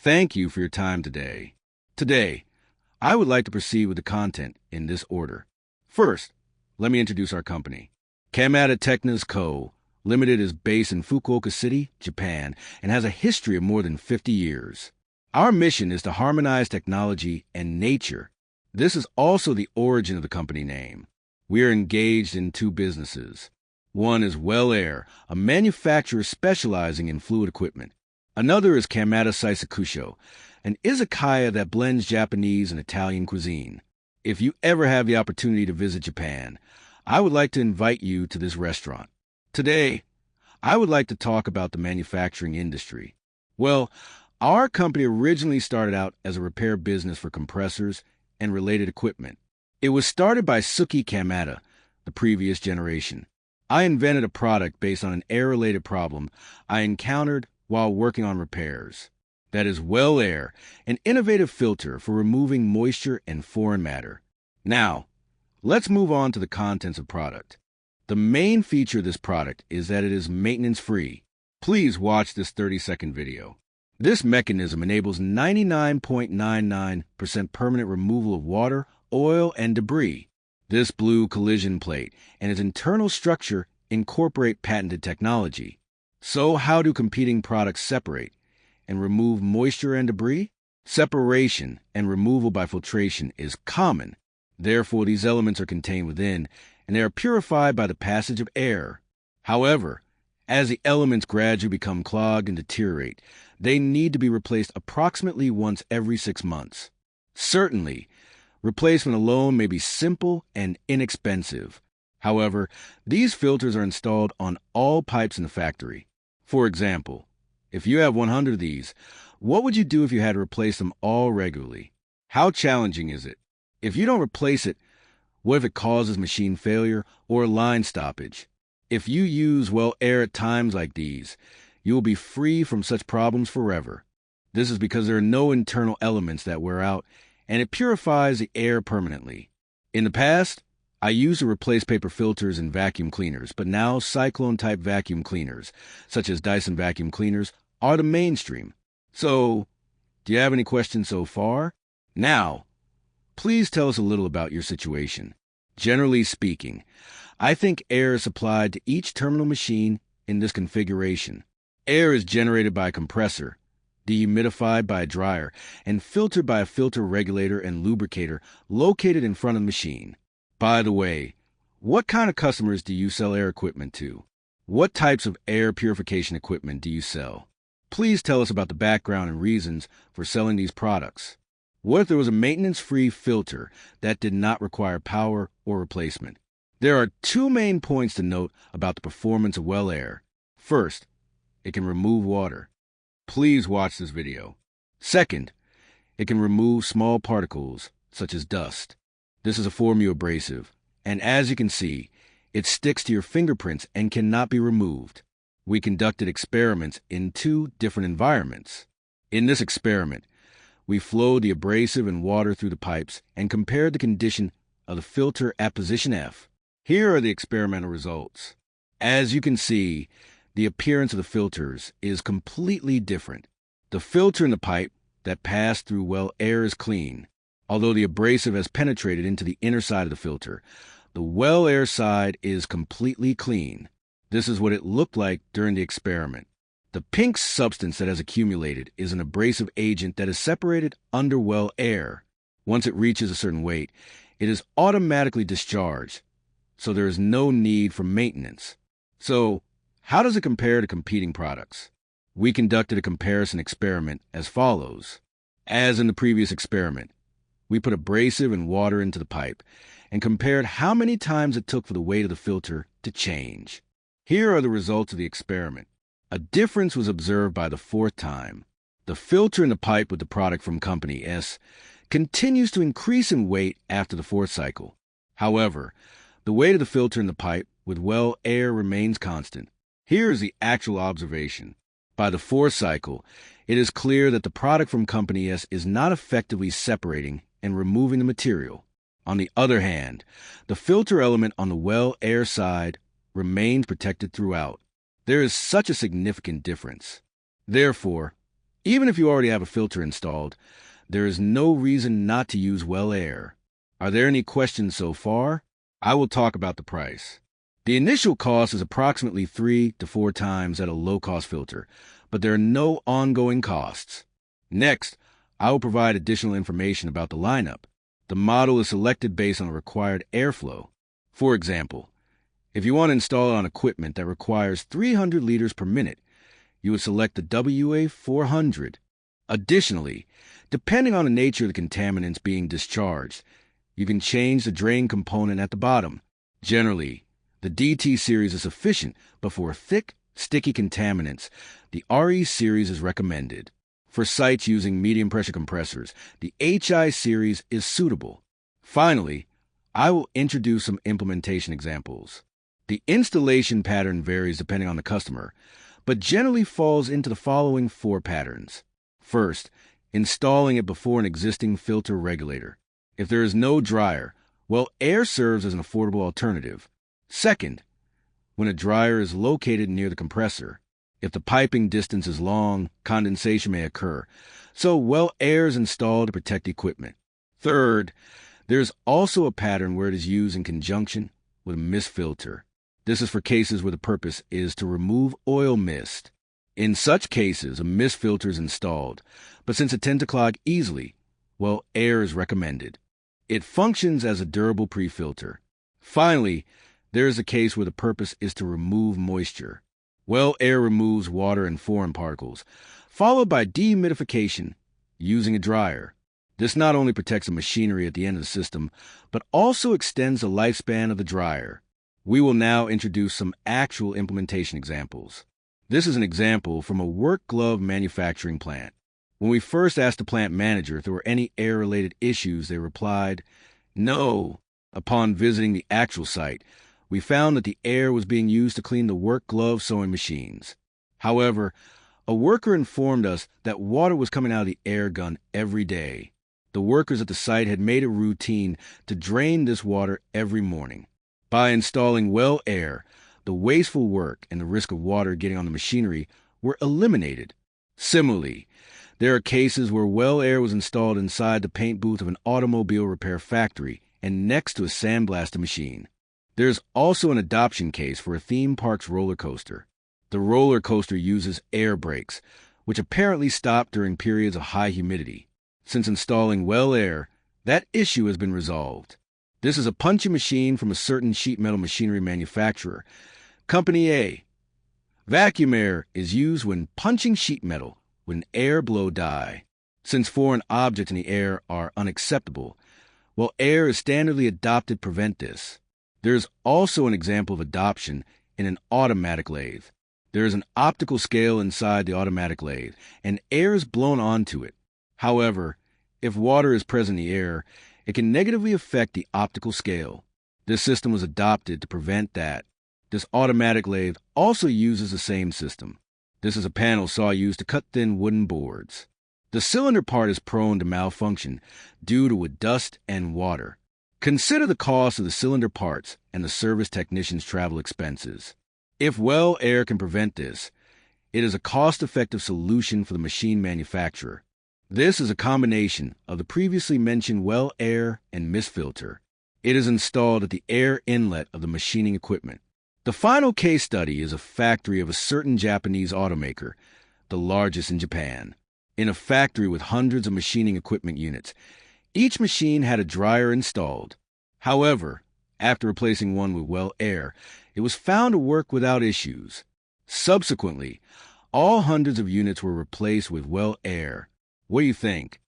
Thank you for your time today. Today, I would like to proceed with the content in this order. First, let me introduce our company. Kamada Technos Co., Limited is based in Fukuoka City, Japan, and has a history of more than 50 years. Our mission is to harmonize technology and nature. This is also the origin of the company name. We are engaged in two businesses. One is Well Air, a manufacturer specializing in fluid equipment. Another is Kamada Saisakusho, an izakaya that blends Japanese and Italian cuisine. If you ever have the opportunity to visit Japan, I would like to invite you to this restaurant. Today, I would like to talk about the manufacturing industry. Well, our company originally started out as a repair business for compressors and related equipment. It was started by Suki Kamada, the previous generation. I invented a product based on an air-related problem I encountered while working on repairs. That is Well Air, an innovative filter for removing moisture and foreign matter. Now, let's move on to the contents of product. The main feature of this product is that it is maintenance-free. Please watch this 30-second video. This mechanism enables 99.99% permanent removal of water, oil, and debris. This blue collision plate and its internal structure incorporate patented technology. So how do competing products separate and remove moisture and debris? Separation and removal by filtration is common. Therefore, these elements are contained within, and they are purified by the passage of air. However, as the elements gradually become clogged and deteriorate, they need to be replaced approximately once every 6 months. Certainly, replacement alone may be simple and inexpensive. However, these filters are installed on all pipes in the factory. For example, if you have 100 of these, what would you do if you had to replace them all regularly? How challenging is it? If you don't replace it, what if it causes machine failure or line stoppage? If you use Well Air at times like these, you will be free from such problems forever. This is because there are no internal elements that wear out, and it purifies the air permanently. In the past, I used to replace paper filters in vacuum cleaners, but now cyclone-type vacuum cleaners, such as Dyson vacuum cleaners, are the mainstream. So, do you have any questions so far? Now, please tell us a little about your situation. Generally speaking, I think air is supplied to each terminal machine in this configuration. Air is generated by a compressor, dehumidified by a dryer, and filtered by a filter regulator and lubricator located in front of the machine. By the way, what kind of customers do you sell air equipment to? What types of air purification equipment do you sell? Please tell us about the background and reasons for selling these products. What if there was a maintenance-free filter that did not require power or replacement? There are two main points to note about the performance of Well Air. First, it can remove water. Please watch this video. Second, it can remove small particles, such as dust. This is a formula abrasive, and as you can see, it sticks to your fingerprints and cannot be removed. We conducted experiments in two different environments. In this experiment, we flowed the abrasive and water through the pipes and compared the condition of the filter at position F. Here are the experimental results. As you can see, the appearance of the filters is completely different. The filter in the pipe that passed through Well Air is clean. Although the abrasive has penetrated into the inner side of the filter, the Well Air side is completely clean. This is what it looked like during the experiment. The pink substance that has accumulated is an abrasive agent that is separated under Well Air. Once it reaches a certain weight, it is automatically discharged, so there is no need for maintenance. So, how does it compare to competing products? We conducted a comparison experiment as follows. As in the previous experiment, we put abrasive and water into the pipe and compared how many times it took for the weight of the filter to change. Here are the results of the experiment. A difference was observed by the fourth time. The filter in the pipe with the product from Company S continues to increase in weight after the fourth cycle. However, the weight of the filter in the pipe with Well Air remains constant. Here is the actual observation. By the fourth cycle, it is clear that the product from Company S is not effectively separating and removing the material. On the other hand, the filter element on the Well Air side remains protected throughout. There is such a significant difference. Therefore, Even if you already have a filter installed, there is no reason not to use well air. Are there any questions so far? I will talk about the price. The initial cost is approximately 3 to 4 times at a low-cost filter, but there are no ongoing costs. Next, I will provide additional information about the lineup. The model is selected based on the required airflow. For example, if you want to install it on equipment that requires 300 liters per minute, you would select the WA400. Additionally, depending on the nature of the contaminants being discharged, you can change the drain component at the bottom. Generally, the DT series is sufficient, but for thick, sticky contaminants, the RE series is recommended. For sites using medium pressure compressors, the HI series is suitable. Finally, I will introduce some implementation examples. The installation pattern varies depending on the customer, but generally falls into the following 4 patterns. First, installing it before an existing filter regulator. If there is no dryer, well, air serves as an affordable alternative. Second, when a dryer is located near the compressor. If the piping distance is long, condensation may occur, so well air is installed to protect equipment. Third, there is also a pattern where it is used in conjunction with a mist filter. This is for cases where the purpose is to remove oil mist. In such cases, a mist filter is installed, but since it tends to clog easily, well, air is recommended. It functions as a durable pre-filter. Finally, there is a case where the purpose is to remove moisture. Well air removes water and foreign particles, followed by dehumidification using a dryer. This not only protects the machinery at the end of the system, but also extends the lifespan of the dryer. We will now introduce some actual implementation examples. This is an example from a work glove manufacturing plant. When we first asked the plant manager if there were any air-related issues, they replied, "No." Upon visiting the actual site, we found that the air was being used to clean the work glove sewing machines. However, a worker informed us that water was coming out of the air gun every day. The workers at the site had made a routine to drain this water every morning. By installing well air, the wasteful work and the risk of water getting on the machinery were eliminated. Similarly, there are cases where well air was installed inside the paint booth of an automobile repair factory and next to a sandblasting machine. There's also an adoption case for a theme park's roller coaster. The roller coaster uses air brakes, which apparently stop during periods of high humidity. Since installing well air, that issue has been resolved. This is a punching machine from a certain sheet metal machinery manufacturer. Company A. Vacuum air is used when punching sheet metal with an air blow die. Since foreign objects in the air are unacceptable, well, air is standardly adopted to prevent this. There is also an example of adoption in an automatic lathe. There is an optical scale inside the automatic lathe, and air is blown onto it. However, if water is present in the air, it can negatively affect the optical scale. This system was adopted to prevent that. This automatic lathe also uses the same system. This is a panel saw used to cut thin wooden boards. The cylinder part is prone to malfunction due to dust and water. Consider the cost of the cylinder parts and the service technician's travel expenses. If well air can prevent this, it is a cost-effective solution for the machine manufacturer. This is a combination of the previously mentioned well air and mist filter. It is installed at the air inlet of the machining equipment. The final case study is a factory of a certain Japanese automaker, the largest in Japan. In a factory with hundreds of machining equipment units, each machine had a dryer installed. However, after replacing one with well air, it was found to work without issues. Subsequently, all hundreds of units were replaced with well air. What do you think?